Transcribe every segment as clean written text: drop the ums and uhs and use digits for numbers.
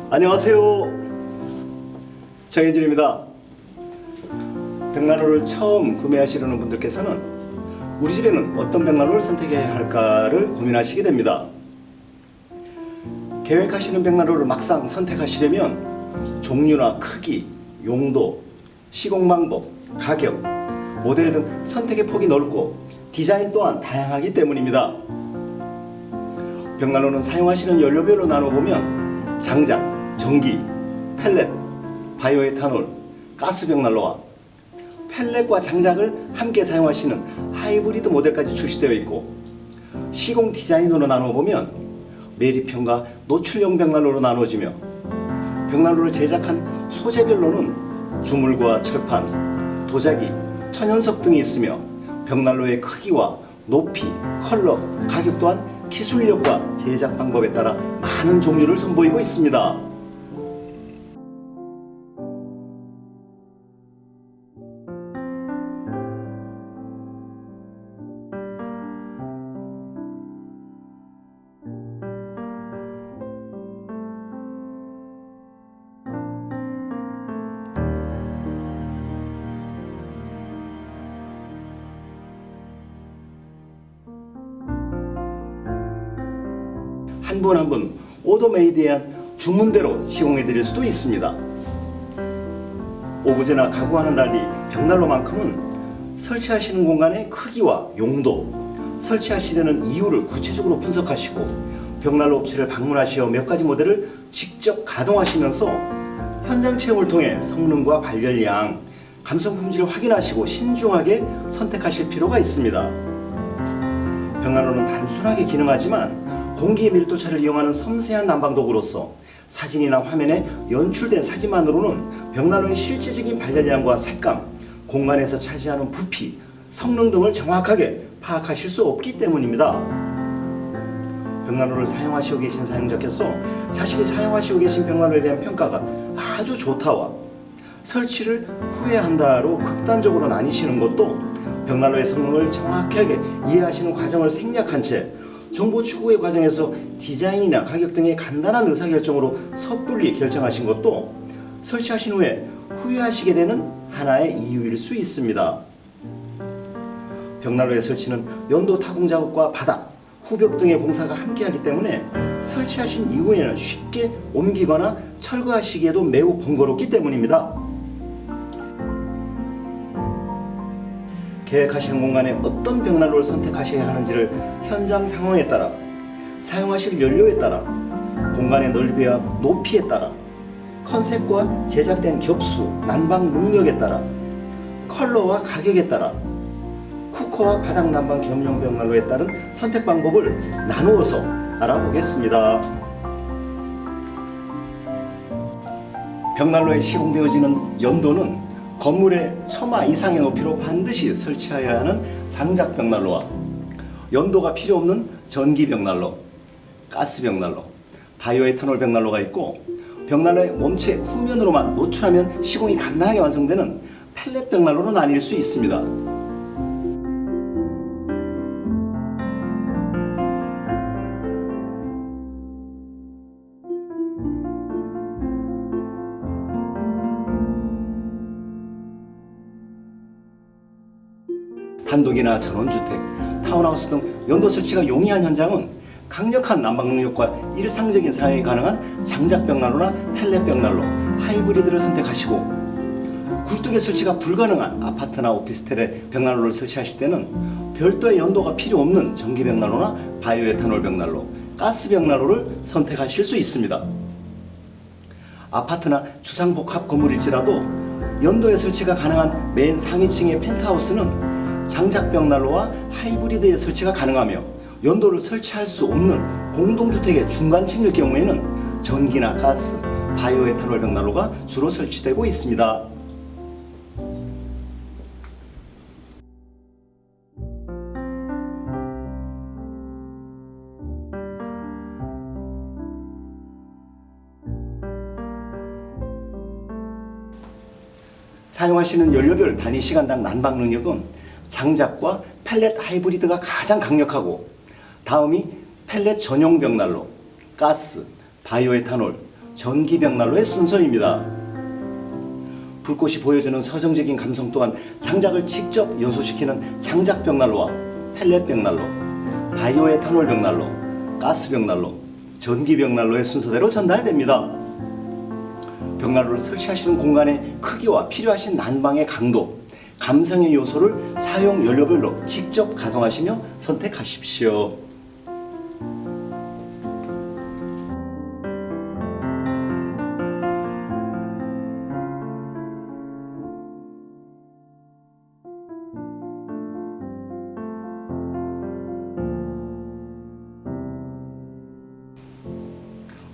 안녕하세요. 정혜진입니다. 벽난로를 처음 구매하시려는 분들께서는 우리 집에는 어떤 벽난로를 선택해야 할까를 고민하시게 됩니다. 계획하시는 벽난로를 막상 선택하시려면 종류나 크기, 용도, 시공 방법, 가격, 모델 등 선택의 폭이 넓고 디자인 또한 다양하기 때문입니다. 벽난로는 사용하시는 연료별로 나눠보면 장작, 전기, 펠렛, 바이오에탄올, 가스 벽난로와 펠렛과 장작을 함께 사용하시는 하이브리드 모델까지 출시되어 있고, 시공 디자인으로 나눠보면 매립형과 노출형 벽난로로 나눠지며, 벽난로를 제작한 소재별로는 주물과 철판, 도자기, 천연석 등이 있으며 벽난로의 크기와 높이, 컬러, 가격 또한 기술력과 제작 방법에 따라 많은 종류를 선보이고 있습니다. 한 분 한 분 오더메이드한 주문대로 시공해 드릴 수도 있습니다. 오브제나 가구와는 달리 벽난로만큼은 설치하시는 공간의 크기와 용도, 설치하시려는 이유를 구체적으로 분석하시고 벽난로 업체를 방문하시어 몇 가지 모델을 직접 가동하시면서 현장 체험을 통해 성능과 발열량, 감성 품질을 확인하시고 신중하게 선택하실 필요가 있습니다. 벽난로는 단순하게 기능하지만 공기의 밀도차를 이용하는 섬세한 난방 도구로서 사진이나 화면에 연출된 사진만으로는 벽난로의 실제적인 발열량과 색감, 공간에서 차지하는 부피, 성능 등을 정확하게 파악하실 수 없기 때문입니다. 벽난로를 사용하시고 계신 사용자께서 자신이 사용하시고 계신 벽난로에 대한 평가가 아주 좋다와 설치를 후회한다로 극단적으로 나뉘시는 것도 벽난로의 성능을 정확하게 이해하시는 과정을 생략한 채 정보 추구의 과정에서 디자인이나 가격 등의 간단한 의사결정으로 섣불리 결정하신 것도 설치하신 후에 후회하시게 되는 하나의 이유일 수 있습니다. 벽난로의 설치는 연도 타공 작업과 바닥, 후벽 등의 공사가 함께하기 때문에 설치하신 이후에는 쉽게 옮기거나 철거하시기에도 매우 번거롭기 때문입니다. 계획하시는 공간에 어떤 벽난로를 선택하셔야 하는지를 현장 상황에 따라, 사용하실 연료에 따라, 공간의 넓이와 높이에 따라, 컨셉과 제작된 겹수, 난방 능력에 따라, 컬러와 가격에 따라, 쿠커와 바닥 난방 겸용 벽난로에 따른 선택 방법을 나누어서 알아보겠습니다. 벽난로에 시공되어지는 연도는 건물의 처마 이상의 높이로 반드시 설치해야 하는 장작 벽난로와 연도가 필요 없는 전기 벽난로, 가스 벽난로, 바이오에탄올 벽난로가 있고, 벽난로의 몸체 후면으로만 노출하면 시공이 간단하게 완성되는 펠렛 벽난로로 나뉠 수 있습니다. 단독이나 전원주택, 타운하우스 등 연도 설치가 용이한 현장은 강력한 난방 능력과 일상적인 사용이 가능한 장작 벽난로나 펠렛 벽난로, 하이브리드를 선택하시고, 굴뚝에 설치가 불가능한 아파트나 오피스텔에 벽난로를 설치하실 때는 별도의 연도가 필요 없는 전기 벽난로나 바이오에탄올 벽난로, 가스 벽난로를 선택하실 수 있습니다. 아파트나 주상복합 건물일지라도 연도에 설치가 가능한 맨 상위층의 펜트하우스는 장작 벽난로와 하이브리드의 설치가 가능하며, 연도를 설치할 수 없는 공동주택의 중간층일 경우에는 전기나 가스, 바이오에탄올 벽난로가 주로 설치되고 있습니다. 사용하시는 연료별 단위 시간당 난방 능력은 장작과 펠렛 하이브리드가 가장 강력하고, 다음이 펠렛 전용 벽난로, 가스, 바이오에탄올, 전기벽난로의 순서입니다. 불꽃이 보여주는 서정적인 감성 또한 장작을 직접 연소시키는 장작벽난로와 펠렛벽난로, 바이오에탄올 벽난로, 가스벽난로, 전기벽난로의 순서대로 전달됩니다. 벽난로를 설치하시는 공간의 크기와 필요하신 난방의 강도, 감성의 요소를 사용 연료별로 직접 가동하시며 선택하십시오.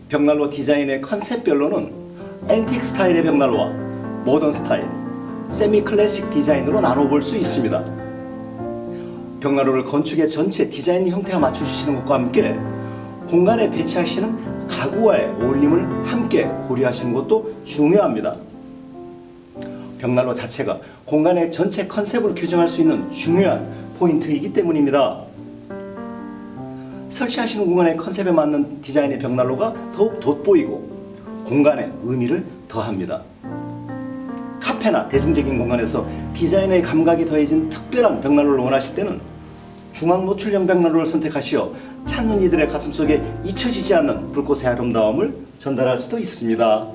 벽난로 디자인의 컨셉별로는 앤틱 스타일의 벽난로와 모던 스타일, 세미 클래식 디자인으로 나눠볼 수 있습니다. 벽난로를 건축의 전체 디자인 형태와 맞춰주시는 것과 함께 공간에 배치하시는 가구와의 어울림을 함께 고려하시는 것도 중요합니다. 벽난로 자체가 공간의 전체 컨셉을 규정할 수 있는 중요한 포인트이기 때문입니다. 설치하시는 공간의 컨셉에 맞는 디자인의 벽난로가 더욱 돋보이고 공간에 의미를 더합니다. 카페나 대중적인 공간에서 디자인의 감각이 더해진 특별한 벽난로를 원하실 때는 중앙 노출형 벽난로를 선택하시어 찾는 이들의 가슴속에 잊혀지지 않는 불꽃의 아름다움을 전달할 수도 있습니다.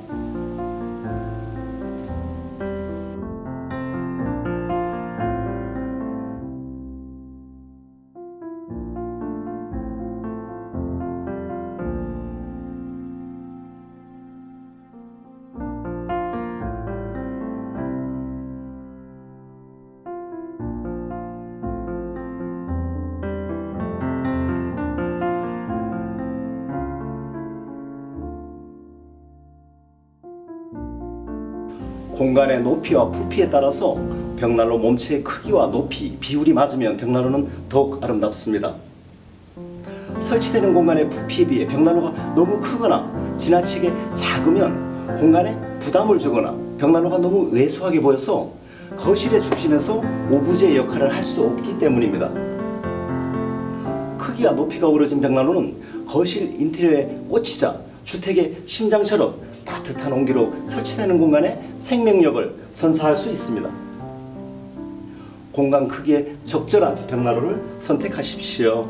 공간의 높이와 부피에 따라서 벽난로 몸체의 크기와 높이, 비율이 맞으면 벽난로는 더욱 아름답습니다. 설치되는 공간의 부피에 비해 벽난로가 너무 크거나 지나치게 작으면 공간에 부담을 주거나 벽난로가 너무 왜소하게 보여서 거실의 중심에서 오브제 역할을 할 수 없기 때문입니다. 크기와 높이가 우러진 벽난로는 거실 인테리어에 꽂히자 주택의 심장처럼 따뜻한 온기로 설치되는 공간에 생명력을 선사할 수 있습니다. 공간 크기에 적절한 벽난로를 선택하십시오.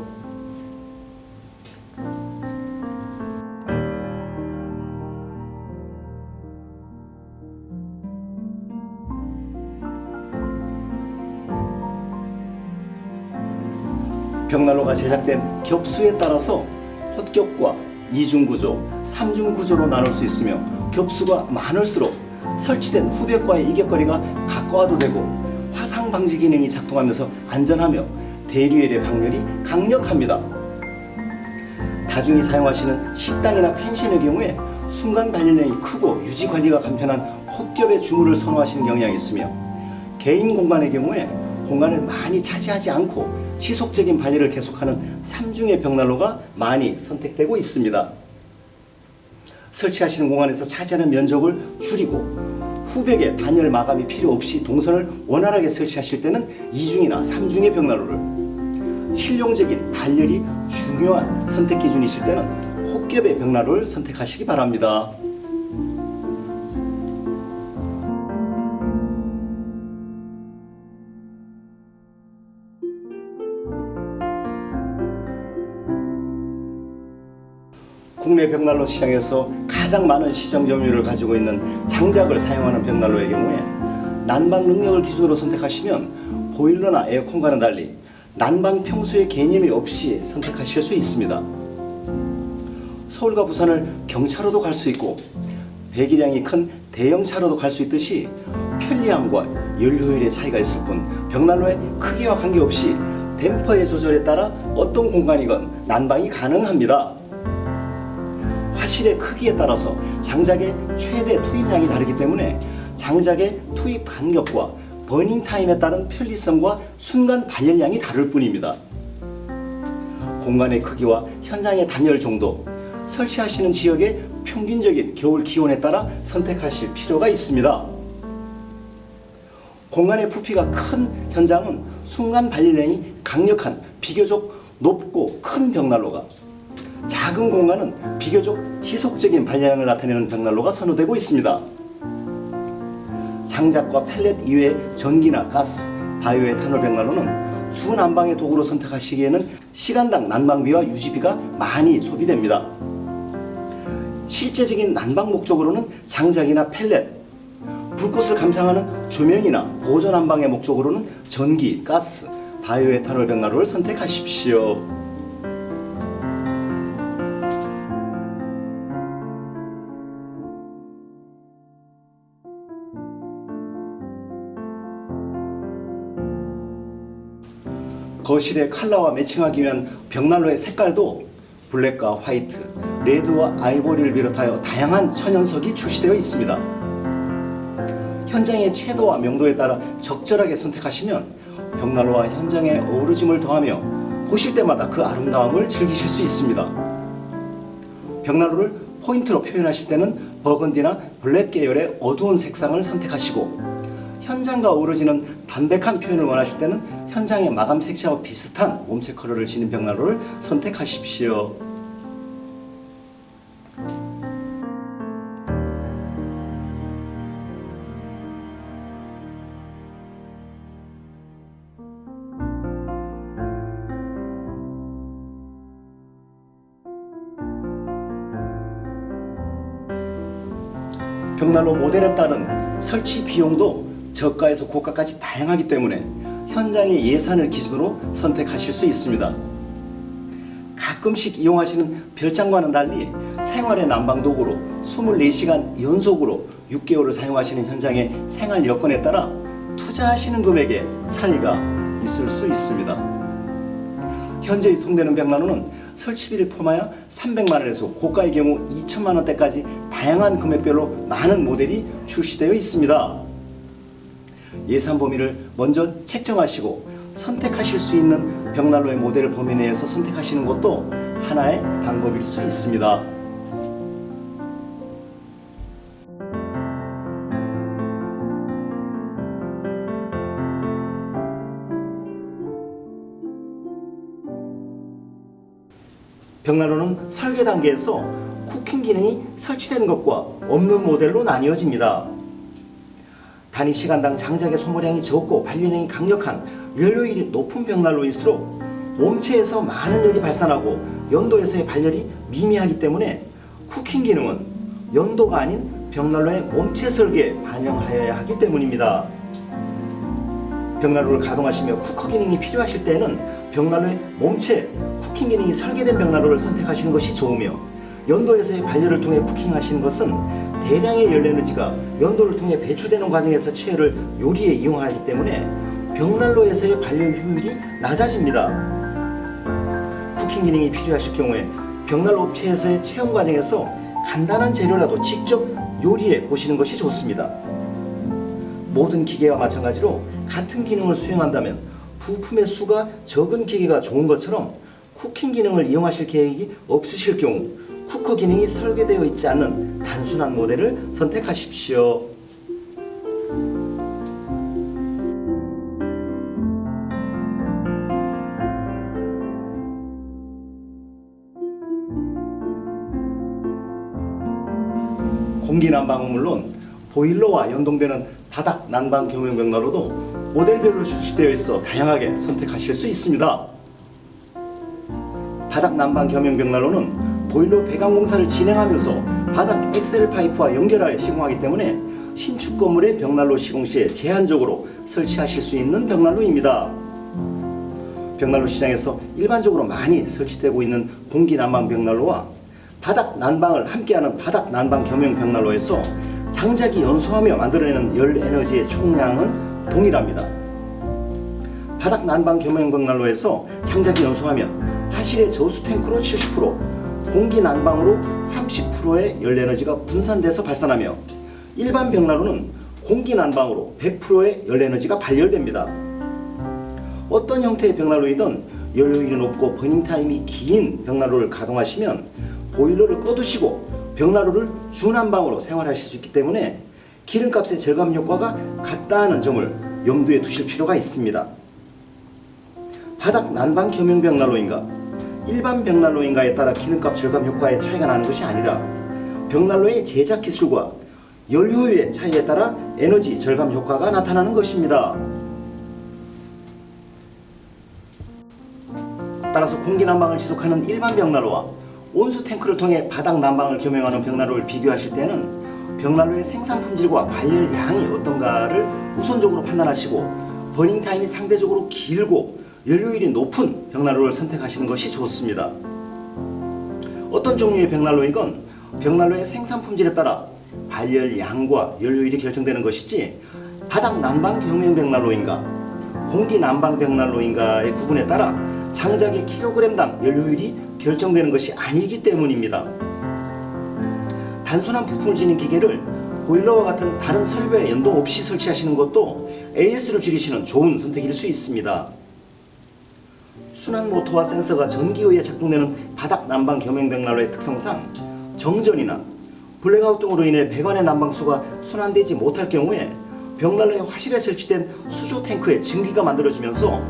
벽난로가 제작된 겹수에 따라서 헛겹과 이중구조, 삼중구조로 나눌 수 있으며 겹수가 많을수록 설치된 후벽과의 이격거리가 가까워도 되고 화상 방지 기능이 작동하면서 안전하며 대류열의 방열이 강력합니다. 다중이 사용하시는 식당이나 펜션의 경우에 순간 발열량이 크고 유지 관리가 간편한 헛겹의 주물을 선호하시는 경향이 있으며 개인 공간의 경우에 공간을 많이 차지하지 않고 지속적인 발열을 계속하는 삼중의 벽난로가 많이 선택되고 있습니다. 설치하시는 공간에서 차지하는 면적을 줄이고 후벽에 단열 마감이 필요 없이 동선을 원활하게 설치하실 때는 이중이나 삼중의 벽난로를, 실용적인 발열이 중요한 선택 기준이실 때는 헛겹의 벽난로를 선택하시기 바랍니다. 국내 벽난로 시장에서 가장 많은 시장 점유율을 가지고 있는 장작을 사용하는 벽난로의 경우에 난방 능력을 기준으로 선택하시면 보일러나 에어컨과는 달리 난방 평수의 개념이 없이 선택하실 수 있습니다. 서울과 부산을 경차로도 갈 수 있고 배기량이 큰 대형차로도 갈 수 있듯이 편리함과 연료율의 차이가 있을 뿐 벽난로의 크기와 관계없이 댐퍼의 조절에 따라 어떤 공간이건 난방이 가능합니다. 화실의 크기에 따라서 장작의 최대 투입량이 다르기 때문에 장작의 투입 간격과 버닝 타임에 따른 편리성과 순간 발열량이 다를 뿐입니다. 공간의 크기와 현장의 단열 정도, 설치하시는 지역의 평균적인 겨울 기온에 따라 선택하실 필요가 있습니다. 공간의 부피가 큰 현장은 순간 발열량이 강력한 비교적 높고 큰 벽난로가, 작은 공간은 비교적 지속적인 발열량을 나타내는 벽난로가 선호되고 있습니다. 장작과 펠렛 이외의 전기나 가스, 바이오에탄올 벽난로는 주난방의 도구로 선택하시기에는 시간당 난방비와 유지비가 많이 소비됩니다. 실제적인 난방 목적으로는 장작이나 펠렛, 불꽃을 감상하는 조명이나 보조 난방의 목적으로는 전기, 가스, 바이오에탄올 벽난로를 선택하십시오. 거실의 컬러와 매칭하기 위한 벽난로의 색깔도 블랙과 화이트, 레드와 아이보리를 비롯하여 다양한 천연석이 출시되어 있습니다. 현장의 채도와 명도에 따라 적절하게 선택하시면 벽난로와 현장의 어우러짐을 더하며 보실 때마다 그 아름다움을 즐기실 수 있습니다. 벽난로를 포인트로 표현하실 때는 버건디나 블랙 계열의 어두운 색상을 선택하시고, 현장과 어우러지는 담백한 표현을 원하실 때는 현장의 마감 색채와 비슷한 몸체 컬러를 지닌 벽난로를 선택하십시오. 벽난로 모델에 따른 설치 비용도 저가에서 고가까지 다양하기 때문에 현장의 예산을 기준으로 선택하실 수 있습니다. 가끔씩 이용하시는 별장과는 달리 생활의 난방 도구로 24시간 연속으로 6개월을 사용하시는 현장의 생활 여건에 따라 투자하시는 금액에 차이가 있을 수 있습니다. 현재 유통되는 벽난로는 설치비를 포함하여 300만원에서 고가의 경우 2천만원대까지 다양한 금액별로 많은 모델이 출시되어 있습니다. 예산 범위를 먼저 책정하시고 선택하실 수 있는 벽난로의 모델 범위 내에서 선택하시는 것도 하나의 방법일 수 있습니다. 벽난로는 설계 단계에서 쿠킹 기능이 설치된 것과 없는 모델로 나뉘어집니다. 단위 시간당 장작의 소모량이 적고 발열량이 강력한 연료율이 높은 벽난로일수록 몸체에서 많은 열이 발산하고 연도에서의 발열이 미미하기 때문에 쿠킹 기능은 연도가 아닌 벽난로의 몸체 설계에 반영하여야 하기 때문입니다. 벽난로를 가동하시며 쿠커 기능이 필요하실 때에는 벽난로의 몸체 쿠킹 기능이 설계된 벽난로를 선택하시는 것이 좋으며, 연도에서의 발열을 통해 쿠킹하시는 것은 대량의 열에너지가 연도를 통해 배출되는 과정에서 체열을 요리에 이용하기 때문에 벽난로에서의 발열 효율이 낮아집니다. 쿠킹 기능이 필요하실 경우에 벽난로 업체에서의 체험 과정에서 간단한 재료라도 직접 요리해 보시는 것이 좋습니다. 모든 기계와 마찬가지로 같은 기능을 수행한다면 부품의 수가 적은 기계가 좋은 것처럼 쿠킹 기능을 이용하실 계획이 없으실 경우 쿠커 기능이 설계되어 있지 않는 단순한 모델을 선택하십시오. 공기 난방은 물론 보일러와 연동되는 바닥 난방 겸용 벽난로도 모델별로 출시되어 있어 다양하게 선택하실 수 있습니다. 바닥 난방 겸용 벽난로는 보일러 배관 공사를 진행하면서 바닥 엑셀 파이프와 연결하여 시공하기 때문에 신축 건물의 벽난로 시공 시에 제한적으로 설치하실 수 있는 벽난로입니다. 벽난로 시장에서 일반적으로 많이 설치되고 있는 공기 난방 벽난로와 바닥 난방을 함께하는 바닥 난방 겸용 벽난로에서 장작이 연소하며 만들어내는 열 에너지의 총량은 동일합니다. 바닥 난방 겸용 벽난로에서 장작이 연소하면 화실의 저수 탱크로 70%, 공기 난방으로 30%의 열 에너지가 분산돼서 발산하며, 일반 벽난로는 공기 난방으로 100%의 열 에너지가 발열됩니다. 어떤 형태의 벽난로이든 연료율이 높고 버닝타임이 긴 벽난로를 가동하시면 보일러를 꺼두시고 벽난로를 중난방으로 생활하실 수 있기 때문에 기름값의 절감 효과가 같다는 점을 염두에 두실 필요가 있습니다. 바닥 난방 겸용 벽난로인가? 일반 벽난로인가에 따라 기름값 절감 효과의 차이가 나는 것이 아니라 벽난로의 제작 기술과 연료율의 차이에 따라 에너지 절감 효과가 나타나는 것입니다. 따라서 공기 난방을 지속하는 일반 벽난로와 온수 탱크를 통해 바닥 난방을 겸용하는 벽난로를 비교하실 때는 벽난로의 생산 품질과 발열량이 어떤가를 우선적으로 판단하시고 버닝 타임이 상대적으로 길고 연료율이 높은 벽난로를 선택하시는 것이 좋습니다. 어떤 종류의 벽난로이건 벽난로의 생산 품질에 따라 발열량과 연료율이 결정되는 것이지 바닥 난방 겸용 벽난로인가 공기 난방 벽난로인가의 구분에 따라 장작의 킬로그램당 연료율이 결정되는 것이 아니기 때문입니다. 단순한 부품을 지닌 기계를 보일러와 같은 다른 설비와 연동 없이 설치하시는 것도 AS를 줄이시는 좋은 선택일 수 있습니다. 순환 모터와 센서가 전기에 의해 작동되는 바닥 난방 겸용 벽난로의 특성상 정전이나 블랙아웃 등으로 인해 배관의 난방수가 순환되지 못할 경우에 벽난로의 화실에 설치된 수조 탱크에 증기가 만들어지면서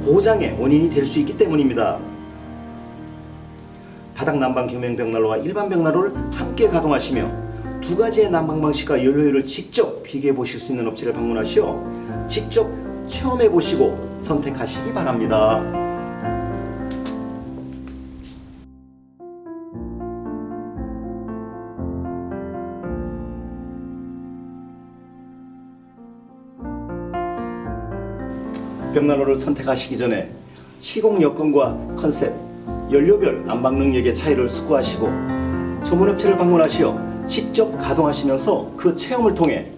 고장의 원인이 될 수 있기 때문입니다. 바닥 난방 겸용 벽난로와 일반 벽난로를 함께 가동하시며 두 가지의 난방 방식과 연료율을 직접 비교해 보실 수 있는 업체를 방문하시어 직접 체험해 보시고 선택하시기 바랍니다. 벽난로를 선택하시기 전에 시공 여건과 컨셉, 연료별 난방 능력의 차이를 숙고하시고 전문업체를 방문하시어 직접 가동하시면서 그 체험을 통해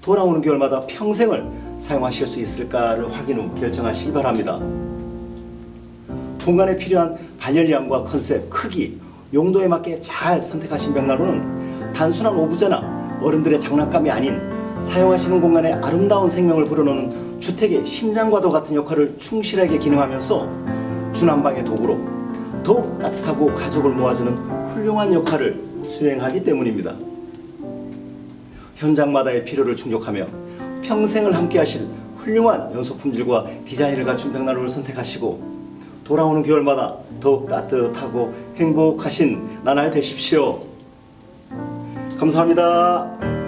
돌아오는 겨울마다 평생을 사용하실 수 있을까를 확인 후 결정하시기 바랍니다. 공간에 필요한 발열량과 컨셉, 크기, 용도에 맞게 잘 선택하신 벽난로는 단순한 오브제나 어른들의 장난감이 아닌 사용하시는 공간에 아름다운 생명을 불어넣는 주택의 심장과도 같은 역할을 충실하게 기능하면서 주난방의 도구로 더욱 따뜻하고 가족을 모아주는 훌륭한 역할을 수행하기 때문입니다. 현장마다의 필요를 충족하며 평생을 함께 하실 훌륭한 연소 품질과 디자인을 갖춘 벽난로를 선택하시고 돌아오는 겨울마다 더욱 따뜻하고 행복하신 나날 되십시오. 감사합니다.